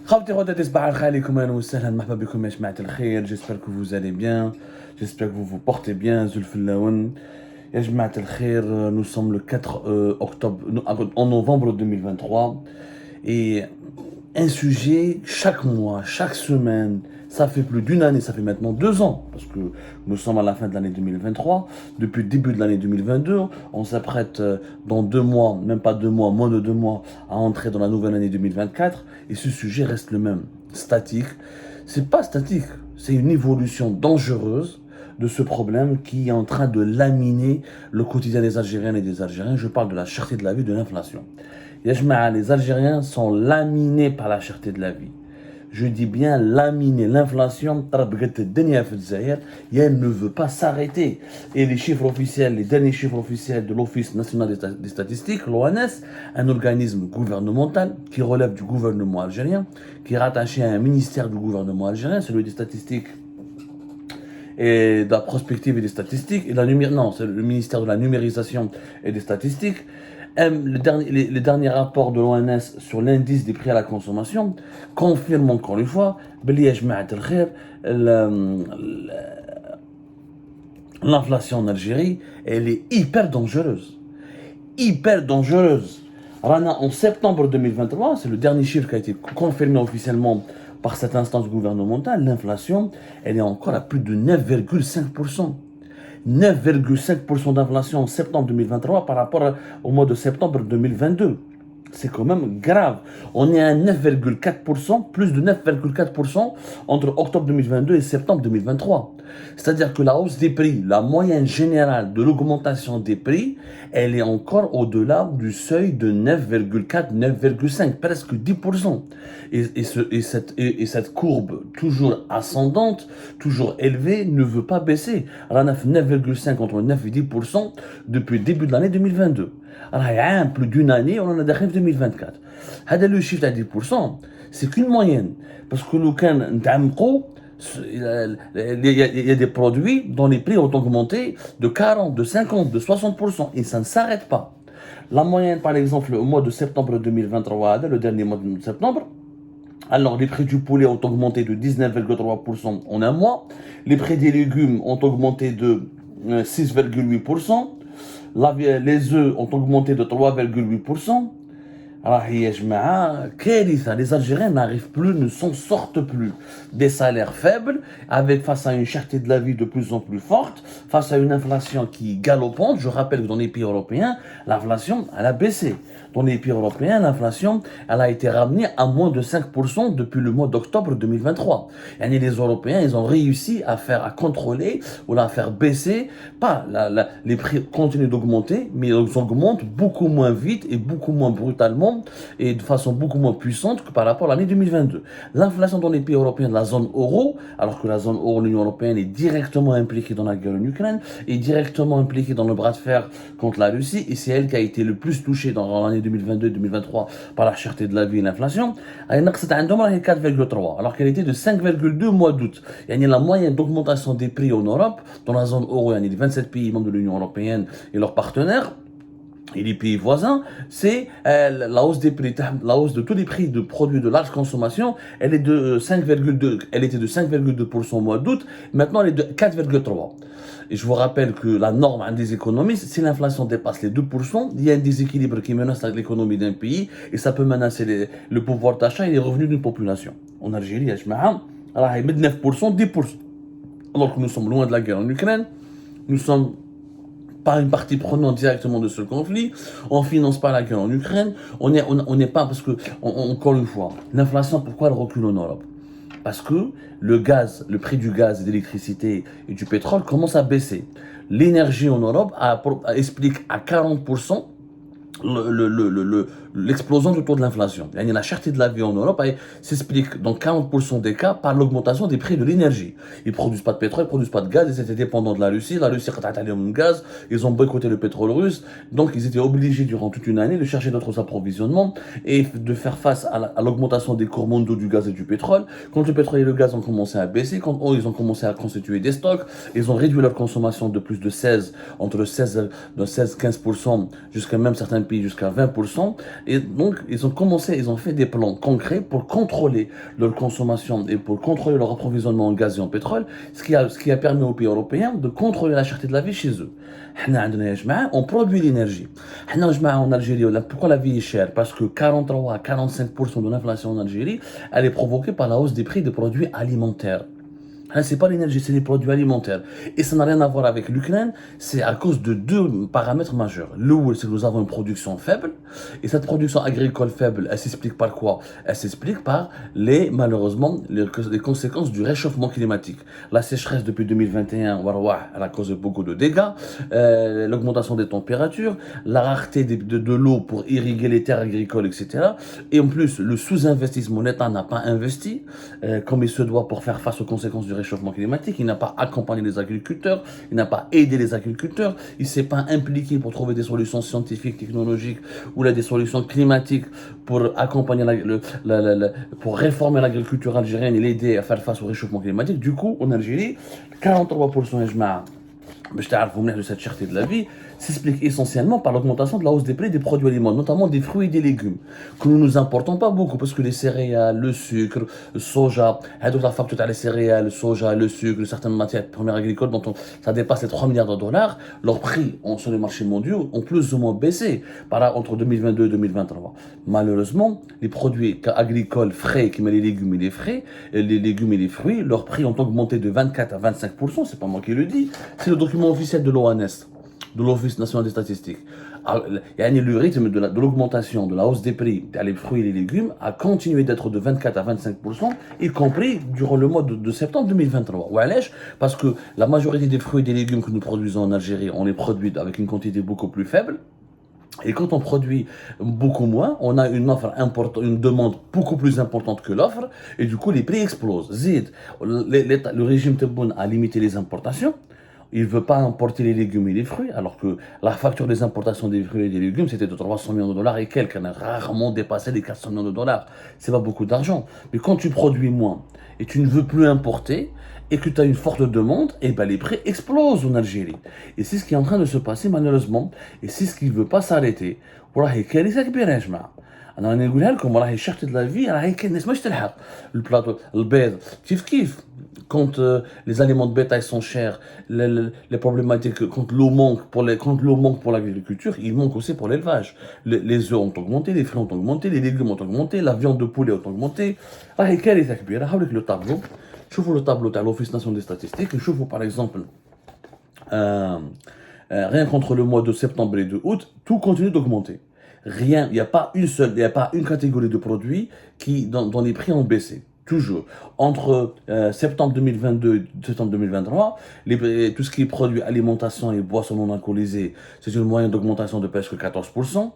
خاوتي غداتي صباح الخير عليكم اهلا وسهلا مرحبا بكم يا جماعة الخير. J'espère que vous allez bien, j'espère que vous vous portez bien. Zulf Laoun يا جماعة الخير, nous sommes le 4 octobre en novembre 2023 et un sujet chaque mois, chaque semaine. Ça fait plus d'une année, ça fait maintenant 2 ans, parce que nous sommes à la fin de l'année 2023. Depuis le début de l'année 2022, on s'apprête dans 2 mois, même pas 2 mois, moins de 2 mois, à entrer dans la nouvelle année 2024. Et ce sujet reste le même, statique. C'est pas statique, c'est une évolution dangereuse de ce problème qui est en train de laminer le quotidien des Algériennes et des Algériens. Je parle de la cherté de la vie, de l'inflation. Les Algériens sont laminés par la cherté de la vie. Je dis bien laminé. L'inflation, elle ne veut pas s'arrêter. Et les chiffres officiels, les derniers chiffres officiels de l'Office national des statistiques, l'ONS, un organisme gouvernemental qui relève du gouvernement algérien, qui est rattaché à un ministère du gouvernement algérien, celui des statistiques et de la prospective et des statistiques, et c'est le ministère de la numérisation et des statistiques. Les derniers rapports de l'ONS sur l'indice des prix à la consommation confirment encore une fois l'inflation en Algérie, elle est hyper dangereuse. Hyper dangereuse. En septembre 2023, c'est le dernier chiffre qui a été confirmé officiellement par cette instance gouvernementale, l'inflation, elle est encore à plus de 9,5%. 9,5% d'inflation en septembre 2023 par rapport au mois de septembre 2022. C'est quand même grave. On est à 9,4%, plus de 9,4% entre octobre 2022 et septembre 2023. C'est-à-dire que la hausse des prix, la moyenne générale de l'augmentation des prix, elle est encore au-delà du seuil de 9,4, 9,5, presque 10%. Et cette courbe toujours ascendante, toujours élevée, ne veut pas baisser. Elle a 9,5 entre 9 et 10% depuis le début de l'année 2022. Alors, plus d'une année, on en a d'arrivé en 2024. Le chiffre à 10%, c'est qu'une moyenne. Parce que il y a des produits dont les prix ont augmenté de 40, de 50, de 60%. Et ça ne s'arrête pas. La moyenne, par exemple, au mois de septembre 2023, le dernier mois de septembre, alors les prix du poulet ont augmenté de 19,3% en un mois. Les prix des légumes ont augmenté de 6,8%. Les œufs ont augmenté de 3,8%. Alors, les Algériens n'arrivent plus, ne s'en sortent plus. Des salaires faibles, face à une cherté de la vie de plus en plus forte, face à une inflation qui est galopante. Je rappelle que dans les pays européens, l'inflation, elle a baissé. Dans les pays européens, l'inflation, elle a été ramenée à moins de 5% depuis le mois d'octobre 2023. Et les Européens, ils ont réussi à contrôler ou à faire baisser, les prix continuent d'augmenter, mais ils augmentent beaucoup moins vite et beaucoup moins brutalement et de façon beaucoup moins puissante que par rapport à l'année 2022. L'inflation dans les pays européens de la zone euro, alors que la zone euro, l'Union européenne est directement impliquée dans la guerre en Ukraine, est directement impliquée dans le bras de fer contre la Russie, et c'est elle qui a été le plus touchée dans l'année 2022-2023 par la cherté de la vie et l'inflation. Elle est 4,3, alors qu'elle était de 5,2 au mois d'août. Il y a la moyenne d'augmentation des prix en Europe, dans la zone euro, il y a les 27 pays membres de l'Union européenne et leurs partenaires, et les pays voisins, c'est la hausse des prix, la hausse de tous les prix de produits de large consommation. Elle est de 5,2, elle était de 5,2% au mois d'août. Maintenant, elle est de 4,3. Et je vous rappelle que la norme des économistes, si l'inflation dépasse les 2%, il y a un déséquilibre qui menace l'économie d'un pays et ça peut menacer le pouvoir d'achat et les revenus d'une population. En Algérie, il y a 9%, 10%. Alors que nous sommes loin de la guerre en Ukraine, nous sommes pas une partie prenante directement de ce conflit, on finance pas la guerre en Ukraine, on n'est pas, parce que, encore une fois, l'inflation, pourquoi elle recule en Europe? Parce que le prix du gaz et de l'électricité et du pétrole commence à baisser. L'énergie en Europe explique à 40% l'explosion du taux de l'inflation. La cherté de la vie en Europe s'explique dans 40% des cas par l'augmentation des prix de l'énergie. Ils ne produisent pas de pétrole, ils ne produisent pas de gaz, ils étaient dépendants de la Russie. La Russie a le gaz, ils ont boycotté le pétrole russe, donc ils étaient obligés durant toute une année de chercher d'autres approvisionnements et de faire face à l'augmentation des cours mondiaux du gaz et du pétrole. Quand le pétrole et le gaz ont commencé à baisser, quand ils ont commencé à constituer des stocks, ils ont réduit leur consommation de plus de 16, entre 16 15% jusqu'à même certains pays jusqu'à 20%. Et donc, ils ont fait des plans concrets pour contrôler leur consommation et pour contrôler leur approvisionnement en gaz et en pétrole, ce qui a permis aux pays européens de contrôler la cherté de la vie chez eux. On produit l'énergie. En Algérie, pourquoi la vie est chère? Parce que 43 à 45% de l'inflation en Algérie, elle est provoquée par la hausse des prix des produits alimentaires. C'est pas l'énergie, c'est les produits alimentaires. Et ça n'a rien à voir avec l'Ukraine, c'est à cause de deux paramètres majeurs. Le haut, c'est que nous avons une production faible, et cette production agricole faible, elle s'explique par quoi? Elle s'explique par malheureusement, les conséquences du réchauffement climatique. La sécheresse depuis 2021, elle a causé beaucoup de dégâts, l'augmentation des températures, la rareté de l'eau pour irriguer les terres agricoles, etc. Et en plus, le sous-investissement, l'État n'a pas investi, comme il se doit pour faire face aux conséquences du réchauffement climatique, il n'a pas accompagné les agriculteurs, il n'a pas aidé les agriculteurs, il ne s'est pas impliqué pour trouver des solutions scientifiques, technologiques ou là, des solutions climatiques pour accompagner, pour réformer l'agriculture algérienne et l'aider à faire face au réchauffement climatique. Du coup, en Algérie, 43% de cette cherté de la vie s'explique essentiellement par l'augmentation de la hausse des prix des produits alimentaires, notamment des fruits et des légumes, que nous nous importons pas beaucoup, parce que les céréales, le sucre, le soja, la facture les céréales, le soja, le sucre, certaines matières premières agricoles dont ça dépasse les 3 milliards de dollars, leurs prix sur les marchés mondiaux ont plus ou moins baissé entre 2022 et 2023. Malheureusement, les produits agricoles frais, qui mettent les légumes et les frais, les légumes et les fruits, leurs prix ont augmenté de 24 à 25%, c'est pas moi qui le dis, c'est le document officiel de l'ONS, de l'Office national des statistiques. Le rythme de l'augmentation, de la hausse des prix des fruits et les légumes a continué d'être de 24 à 25%, y compris durant le mois de septembre 2023. Parce que la majorité des fruits et des légumes que nous produisons en Algérie, on les produit avec une quantité beaucoup plus faible. Et quand on produit beaucoup moins, on a une offre importante, une demande beaucoup plus importante que l'offre, et du coup les prix explosent. Le régime Tebboune a limité les importations. Il ne veut pas importer les légumes et les fruits, alors que la facture des importations des fruits et des légumes, c'était de 300 millions de dollars et quelques. On a rarement dépassé les 400 millions de dollars. C'est pas beaucoup d'argent. Mais quand tu produis moins et tu ne veux plus importer et que tu as une forte demande, et ben les prix explosent en Algérie. Et c'est ce qui est en train de se passer malheureusement. Et c'est ce qui ne veut pas s'arrêter. انا راني نقولها لكم راهي شحطة de la vie راهي كاين الناس ماش تلحق البلاطو البيض كيف quand les aliments de bétail sont chers, les problématiques quand l'eau manque pour l'agriculture, il manque aussi pour l'élevage. Les œufs ont augmenté, les fruits ont augmenté, les légumes ont augmenté, la viande de poulet a augmenté. راهي كارثة كبيرة. هاوليك لو طابلو شوفوا لو طابلو تاع l'Office national des statistiques نشوفوا par exemple rien qu'entre le mois de septembre et de août, tout continue d'augmenter. Rien, il n'y a pas une catégorie de produits dont les prix ont baissé. Toujours. Entre septembre 2022 et septembre 2023, tout ce qui est produits alimentation et boissons non alcoolisées, c'est une moyenne d'augmentation de presque 14%.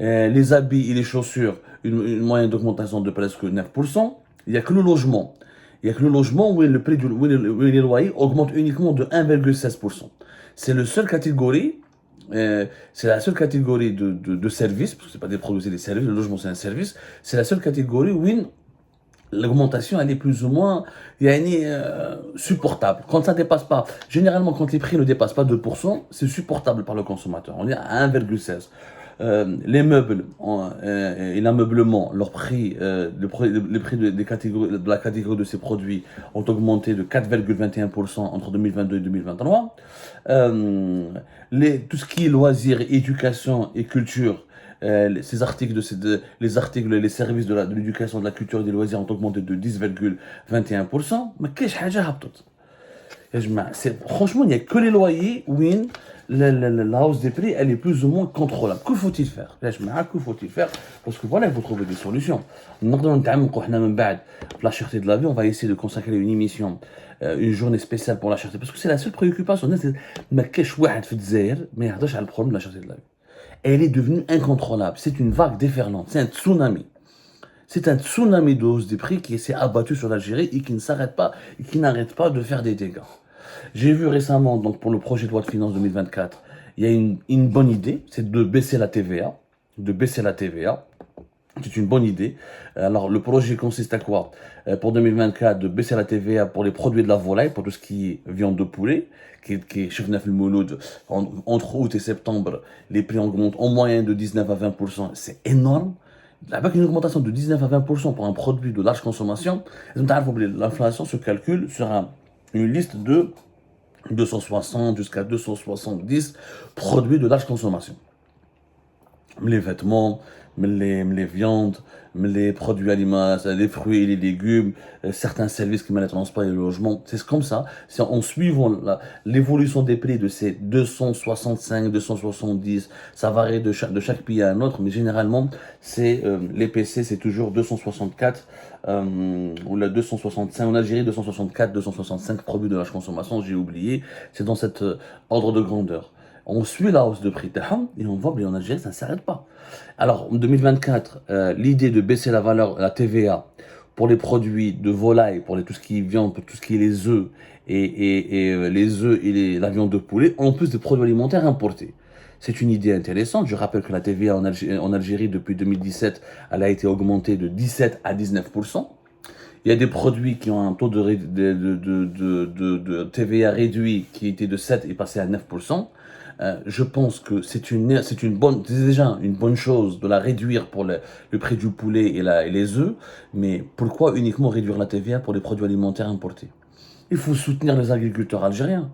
Les habits et les chaussures, une moyenne d'augmentation de presque 9%. Il n'y a que le logement. Il n'y a que le logement où le prix où les loyers augmentent uniquement de 1,16%. C'est la seule catégorie de services, parce que c'est pas des produits, c'est des services, le logement c'est un service, c'est la seule catégorie où l'augmentation elle est plus ou moins supportable. Quand ça dépasse pas, généralement quand les prix ne dépassent pas 2%, c'est supportable par le consommateur. On est à 1,16. Les meubles et l'ameublement, leur prix, les prix de la catégorie de ces produits ont augmenté de 4,21% entre 2022 et 2023. Tout ce qui est loisirs, éducation et culture, ces articles les services de l'éducation, de la culture et des loisirs ont augmenté de 10,21%. Mais qu'est-ce que franchement, il n'y a que les loyers où la hausse des prix, elle est plus ou moins contrôlable. Que faut-il faire? Que faut-il faire? Parce que voilà, il faut trouver des solutions. La cherté de la vie, on va essayer de consacrer une émission, une journée spéciale pour la cherté. Parce que c'est la seule préoccupation. Mais qu'est-ce le problème de la cherté de la vie? Elle est devenue incontrôlable. C'est une vague déferlante. C'est un tsunami. C'est un tsunami de hausse des prix qui s'est abattu sur l'Algérie et qui ne s'arrête pas et qui n'arrête pas de faire des dégâts. J'ai vu récemment, donc pour le projet de loi de finances 2024, il y a une bonne idée, c'est de baisser la TVA. C'est une bonne idée. Alors, le projet consiste à quoi? Pour 2024, de baisser la TVA pour les produits de la volaille, pour tout ce qui est viande de poulet, qui est chef le mouloud. Entre août et septembre, les prix augmentent en moyenne de 19 à 20%. C'est énorme. Avec une augmentation de 19 à 20% pour un produit de large consommation, l'inflation se calcule sur une liste de 260 jusqu'à 270 produits de large consommation. Les vêtements, les viandes, les produits alimentaires, les fruits et les légumes, certains services comme les transports et le logement. C'est comme ça. C'est en suivant l'évolution des prix de ces 265, 270, ça varie de chaque pays à un autre, mais généralement, les PC, c'est toujours 264 ou la 265. En Algérie, 264, 265 produits de large consommation, j'ai oublié. C'est dans cet ordre de grandeur. On suit la hausse de prix et on voit, mais en Algérie, ça ne s'arrête pas. Alors, en 2024, l'idée de baisser la valeur, la TVA, pour les produits de volaille, pour tout ce qui est viande, pour tout ce qui est les œufs, et les œufs et la viande de poulet, en plus des produits alimentaires importés. C'est une idée intéressante. Je rappelle que la TVA en Algérie, depuis 2017, elle a été augmentée de 17 à 19%. Il y a des produits qui ont un taux de TVA réduit qui était de 7 et passé à 9%. Je pense que c'est déjà une bonne chose de la réduire pour le prix du poulet et les œufs, mais pourquoi uniquement réduire la TVA pour les produits alimentaires importés? Il faut soutenir les agriculteurs algériens.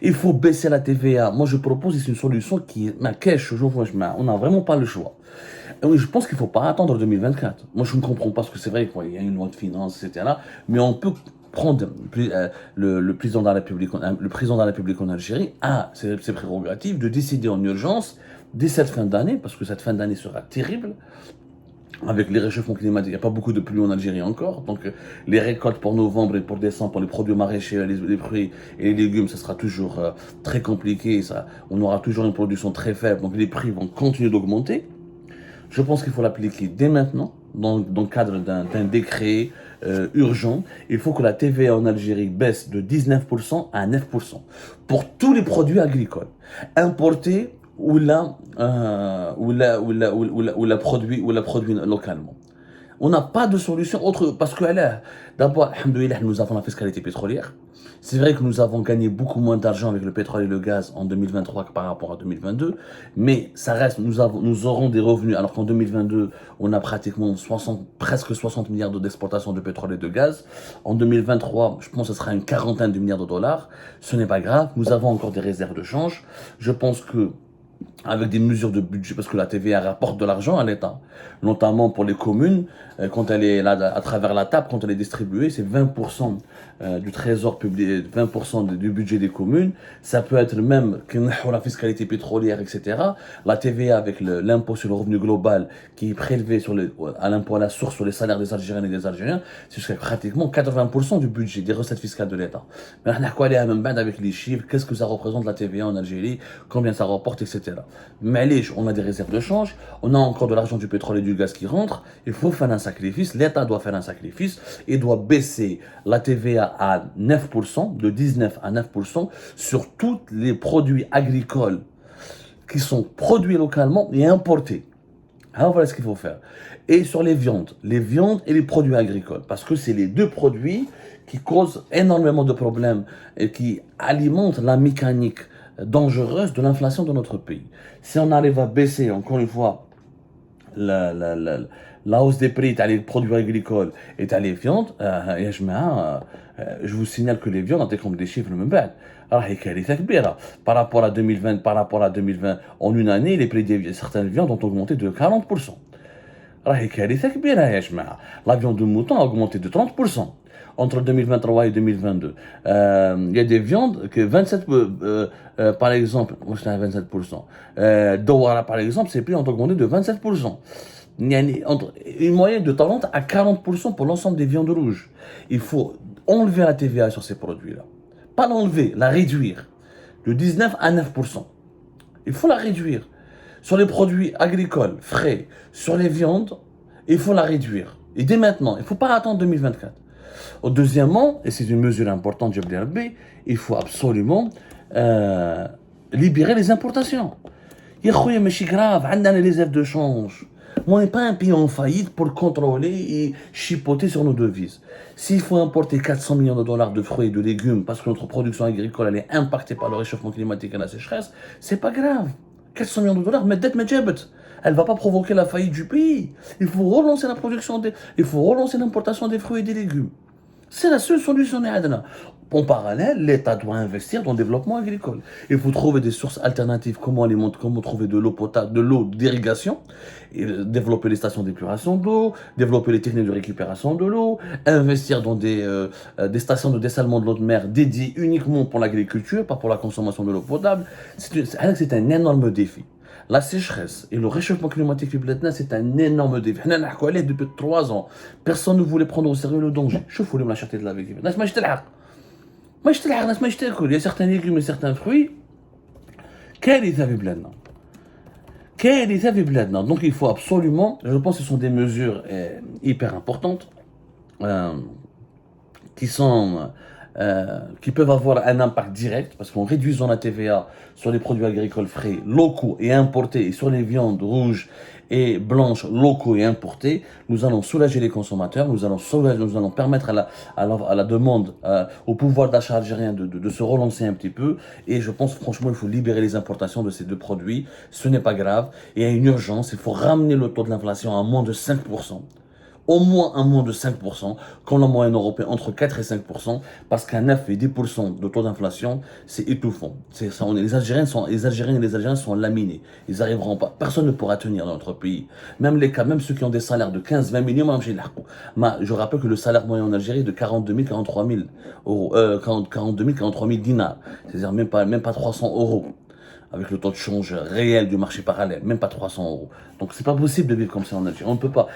Il faut baisser la TVA. Moi, je propose ici une solution qui est ma cash. On n'a vraiment pas le choix. Et oui, je pense qu'il ne faut pas attendre 2024. Moi, je ne comprends pas ce que c'est vrai qu'il y a une loi de finances, etc. Mais on peut prendre le président de la République en Algérie a ses prérogatives de décider en urgence dès cette fin d'année, parce que cette fin d'année sera terrible. Avec les réchauffements climatiques, il n'y a pas beaucoup de pluie en Algérie encore. Donc, les récoltes pour novembre et pour décembre, pour les produits maraîchers, les fruits et les légumes, ça sera toujours très compliqué. On aura toujours une production très faible. Donc, les prix vont continuer d'augmenter. Je pense qu'il faut l'appliquer dès maintenant, dans le cadre d'un décret urgent. Il faut que la TVA en Algérie baisse de 19% à 9% pour tous les produits agricoles importés ou la produit localement. On n'a pas de solution autre, parce que d'abord, alhamdoulilah, nous avons la fiscalité pétrolière. C'est vrai que nous avons gagné beaucoup moins d'argent avec le pétrole et le gaz en 2023 que par rapport à 2022, mais ça reste, nous aurons des revenus, alors qu'en 2022, on a pratiquement presque 60 milliards d'exportation de pétrole et de gaz. En 2023, je pense que ce sera une quarantaine de milliards de dollars. Ce n'est pas grave, nous avons encore des réserves de change. Je pense que avec des mesures de budget, parce que la TVA rapporte de l'argent à l'État, notamment pour les communes, quand elle est là, à travers la table, quand elle est distribuée, c'est 20% du trésor public, 20% du budget des communes. Ça peut être même la fiscalité pétrolière, etc. La TVA avec l'impôt sur le revenu global qui est prélevé à l'impôt à la source sur les salaires des Algériennes et des Algériens, c'est jusqu'à pratiquement 80% du budget des recettes fiscales de l'État. Mais on a quoi aller avec les chiffres, qu'est-ce que ça représente la TVA en Algérie, combien ça rapporte, etc. Mais allez, on a des réserves de change, on a encore de l'argent du pétrole et du gaz qui rentre, il faut faire un sacrifice, l'État doit faire un sacrifice et doit baisser la TVA à 9%, de 19 à 9% sur tous les produits agricoles qui sont produits localement et importés. Alors voilà ce qu'il faut faire. Et sur les viandes et les produits agricoles, parce que c'est les deux produits qui causent énormément de problèmes et qui alimentent la mécanique dangereuse de l'inflation dans notre pays. Si on arrive à baisser, encore une fois, la hausse des prix les produits agricoles et les viandes, je vous signale que les viandes, en comme des chiffres, même pas. Alors, par rapport à 2020, en une année, les prix de certaines viandes ont augmenté de 40%. La viande de mouton a augmenté de 30% entre 2023 et 2022. Il y a des viandes que 27, par exemple, moi je suis à 27%. Douara, par exemple, ses prix ont augmenté de 27%. Il y a une moyenne de 30 à 40% pour l'ensemble des viandes rouges. Il faut enlever la TVA sur ces produits-là. Pas l'enlever, la réduire. De 19 à 9%. Il faut la réduire. Sur les produits agricoles, frais, sur les viandes, il faut la réduire. Et dès maintenant, il ne faut pas attendre 2024. Deuxièmement, et c'est une mesure importante, il faut absolument libérer les importations. Il y a mais c'est grave, on a les réserves de change. On n'est pas un pays en faillite pour contrôler et chipoter sur nos devises. S'il faut importer 400 millions de dollars de fruits et de légumes parce que notre production agricole elle est impactée par le réchauffement climatique et la sécheresse, c'est pas grave. 400 millions de dollars, mais dette elle va pas provoquer la faillite du pays. Il faut relancer la production, il faut relancer l'importation des fruits et des légumes. C'est la seule solution. En parallèle, l'État doit investir dans le développement agricole. Il faut trouver des sources alternatives, comment trouver de l'eau potable, de l'eau d'irrigation, développer les stations d'épuration d'eau, développer les techniques de récupération de l'eau, investir dans des stations de dessalement de l'eau de mer dédiées uniquement pour l'agriculture, pas pour la consommation de l'eau potable. C'est un énorme défi. La sécheresse et le réchauffement climatique du Bletna, c'est un énorme défi. On a parlé depuis 3 ans. Personne ne voulait prendre au sérieux le danger. Je fous la cherté de la vie. Il y a certains légumes et certains fruits. Donc il faut absolument, je pense que ce sont des mesures hyper importantes qui peuvent avoir un impact direct, parce qu'en réduisant la TVA sur les produits agricoles frais, locaux et importés, et sur les viandes rouges et blanches, locaux et importés, nous allons soulager les consommateurs, nous allons permettre à la demande, au pouvoir d'achat algérien de se relancer un petit peu, et je pense franchement il faut libérer les importations de ces deux produits, ce n'est pas grave, et il y a une urgence, il faut ramener le taux de l'inflation à moins de 5%. Au moins un moins de 5%, quand la moyenne européenne entre 4 et 5%, parce qu'à 9 et 10% de taux d'inflation, c'est étouffant. Les Algériens et les Algériens sont laminés. Ils n'arriveront pas. Personne ne pourra tenir dans notre pays. Même ceux qui ont des salaires de 15-20 millions, je rappelle que le salaire moyen en Algérie est de 42 000, 43 000 euros, 42 000, 43 000 dinars. C'est-à-dire même pas 300 euros. Avec le taux de change réel du marché parallèle, même pas 300 euros. Donc c'est pas possible de vivre comme ça en Algérie. On ne peut pas.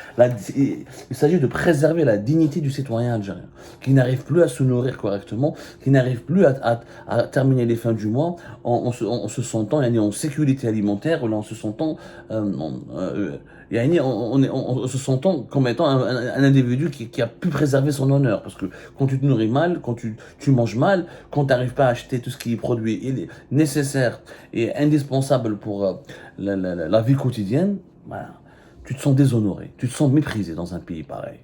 Il s'agit de préserver la dignité du citoyen algérien, qui n'arrive plus à se nourrir correctement, qui n'arrive plus à terminer les fins du mois en se sentant en sécurité alimentaire, ou en se sentant en se sentant comme étant un individu qui a pu préserver son honneur. Parce que quand tu te nourris mal, quand tu manges mal, quand tu n'arrives pas à acheter tout ce qui est produit nécessaire et indispensable pour la vie quotidienne, voilà, tu te sens déshonoré, tu te sens méprisé dans un pays pareil.